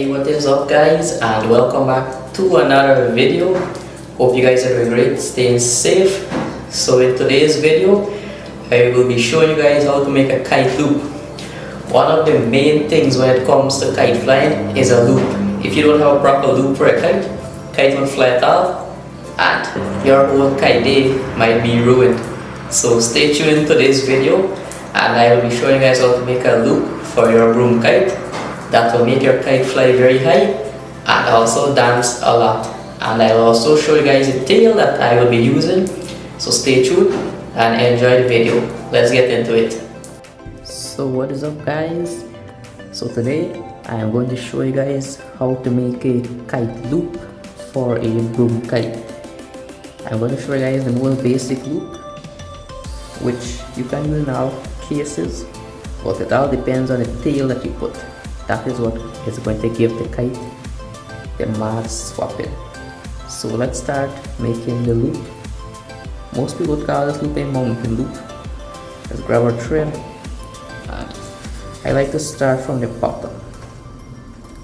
Hey, what is up guys, and welcome back to another video. Hope you guys are doing great, staying safe. So in today's video I will be showing you guys how to make a kite loop. One of the main things when it comes to kite flying is a loop. If you don't have a proper loop for a kite will fly at all and your whole kite day might be ruined. So stay tuned in today's video and I will be showing you guys how to make a loop for your broom kite that will make your kite fly very high and also dance a lot. And I will also show you guys the tail that I will be using. So stay tuned and enjoy the video. Let's get into it. So what is up guys? So today I am going to show you guys how to make a kite loop for a broom kite. I'm going to show you guys the most basic loop, which you can use in all cases, but it all depends on the tail that you put. That is what is going to give the kite the mass swapping. So let's start making the loop. Most people would call this loop a mountain loop. Let's grab our thread, and I like to start from the bottom.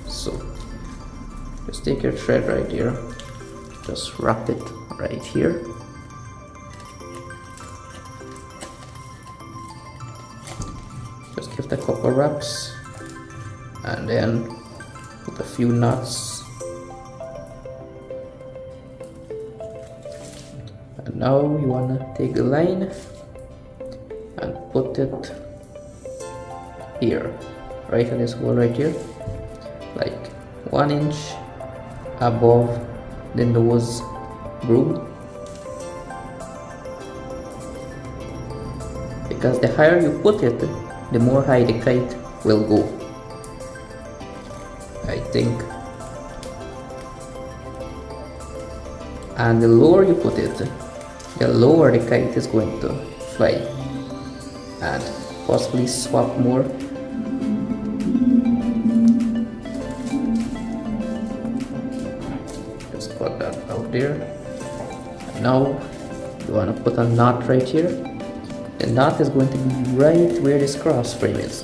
So just take your thread right here, just wrap it right here. Just give it a couple wraps and then put a few knots. And now you want to take the line and put it here, right in this hole right here, like 1 inch above the nose broom, because the higher you put it, the more high the kite will go, I think. And the lower you put it, the lower the kite is going to fly and possibly swap more. Just cut that out there. Now you want to put a knot right here. The knot is going to be right where this cross frame is.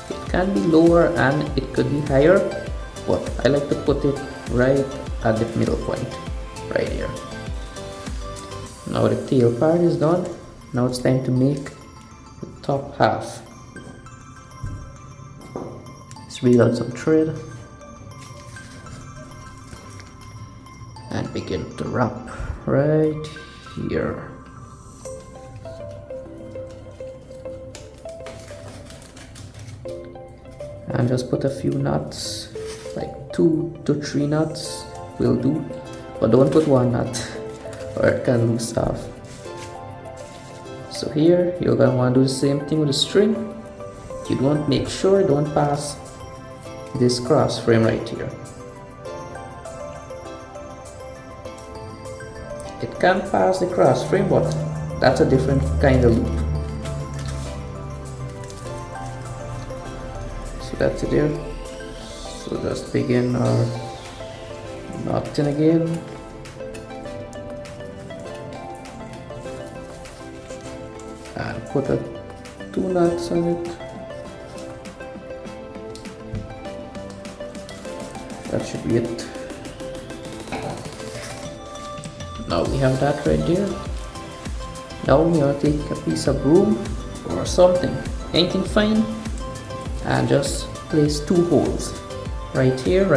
It can be lower and it could be higher, but I like to put it right at the middle point, right here. Now the tail part is done. Now it's time to make the top half. Reel out some thread and begin to wrap right here. And just put a few knots, like 2 to 3 knots will do, but don't put 1 knot or it can loose off. So here you're gonna want to do the same thing with the string. You don't make sure don't pass this cross frame right here. It can pass the cross frame, but that's a different kind of loop. So that's it there. So just begin our knotting again. And put 2 knots on it. That should be it. Now we have that right there. Now we are take a piece of broom or something, anything fine, and just place 2 holes right here,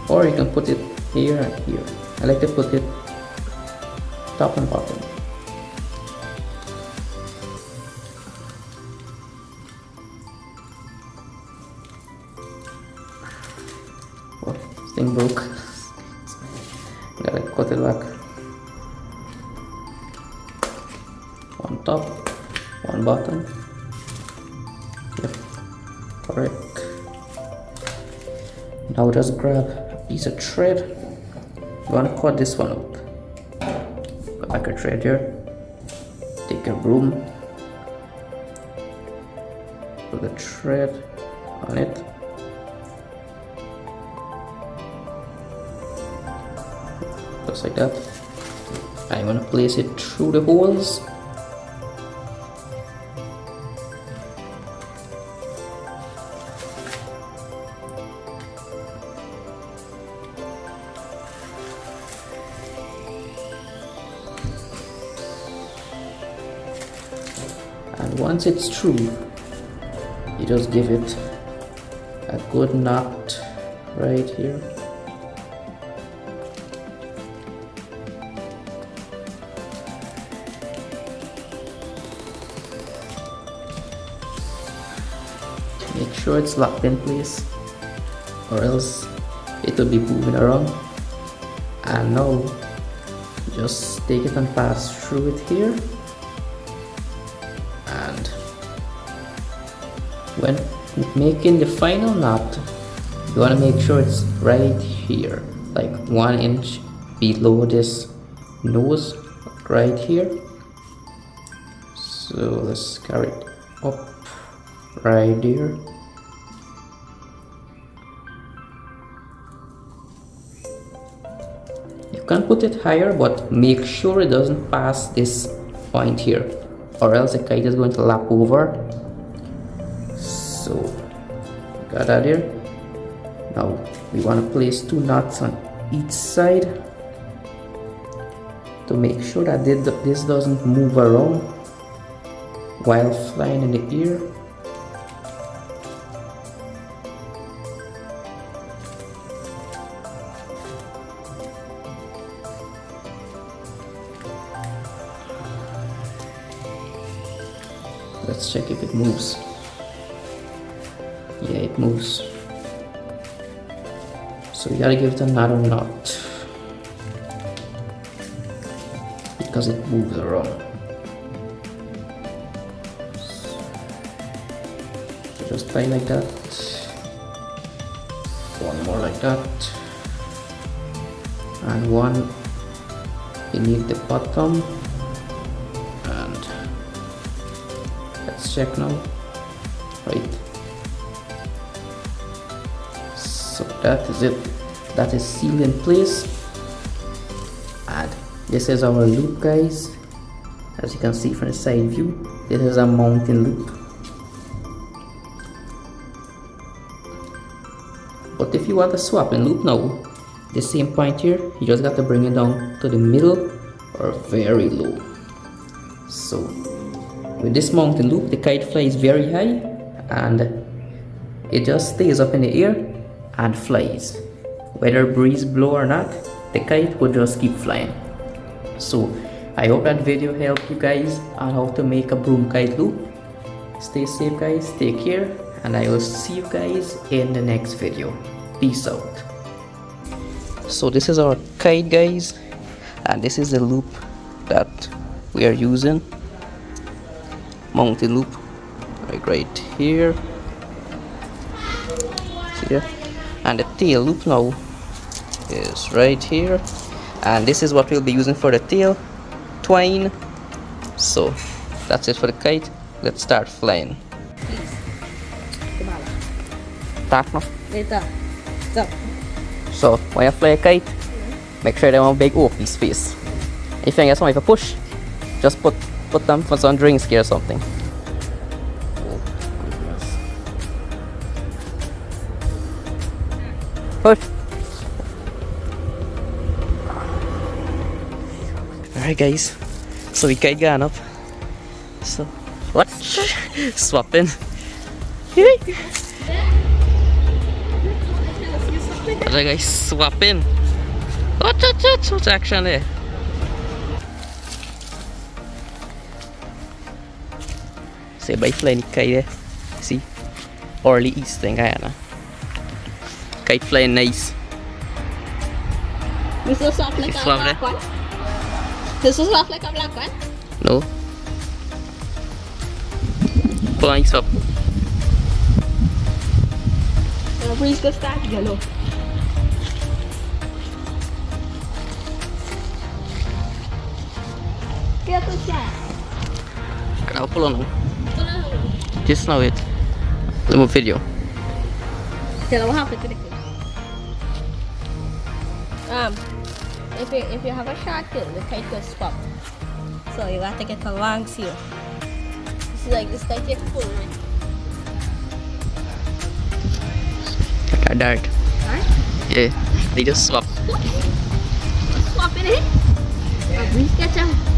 or you can put it here and here. I like to put it top and bottom. Thing broke. Gotta cut it back. 1 top, 1 bottom. Yep, correct. Now just grab a piece of thread. You wanna cut this one out. Put back a thread here. Take your broom. Put the thread on it. just like that. I'm gonna place it through the holes. And once it's through, you just give it a good knot right here. Make sure it's locked in place, or else it will be moving around. And now just take it and pass through it here. And when making the final knot, you want to make sure it's right here, like 1 inch below this nose, right here. So let's carry it up right there. You can put it higher, but make sure it doesn't pass this point here, or else the kite is going to lap over. So got that here. Now we want to place 2 knots on each side to make sure that this doesn't move around while flying in the air. Let's check if it moves. Yeah, it moves. So you gotta give it another knot because it moves around. So just tie like that. One more like that. And one beneath the bottom. And let's check now. Right. So that is it. That is sealed in place. And this is our loop, guys. As you can see from the side view, this is a mountain loop. But if you want a swapping loop now, the same point here, you just got to bring it down to the middle or very low. So with this mountain loop, the kite flies very high and it just stays up in the air and flies. Whether breeze blow or not, the kite will just keep flying. So I hope that video helped you guys on how to make a broom kite loop. Stay safe, guys, take care, and I will see you guys in the next video. Peace out. So this is our kite, guys, and this is the loop that we are using. Mountain loop, right here. See there? And the tail loop now is right here, and this is what we'll be using for the tail twine. So that's it for the kite. Let's start flying. Tak no. Later. So when you fly a kite, make sure they have a big open space. If you get something to push, just put them for some drinks here or something. Push. Alright, guys, so we kite gone up. So what? Swapping. Other guys swapping. What's action there? Say by flying kite there. See? Early east in Guyana. Kite flying nice. This is soft like a black one. This is soft like a black one. No. Flying up. Breeze go start yellow. Get the shot. Kenapa pull on? Just now it. Lima video. Tell them how to If you have a short tail, the kite will swap. So you have to get a long seal. This kite takes full right? Like a dart. Huh? Yeah, they just swap. Swap in it. A breeze catcher.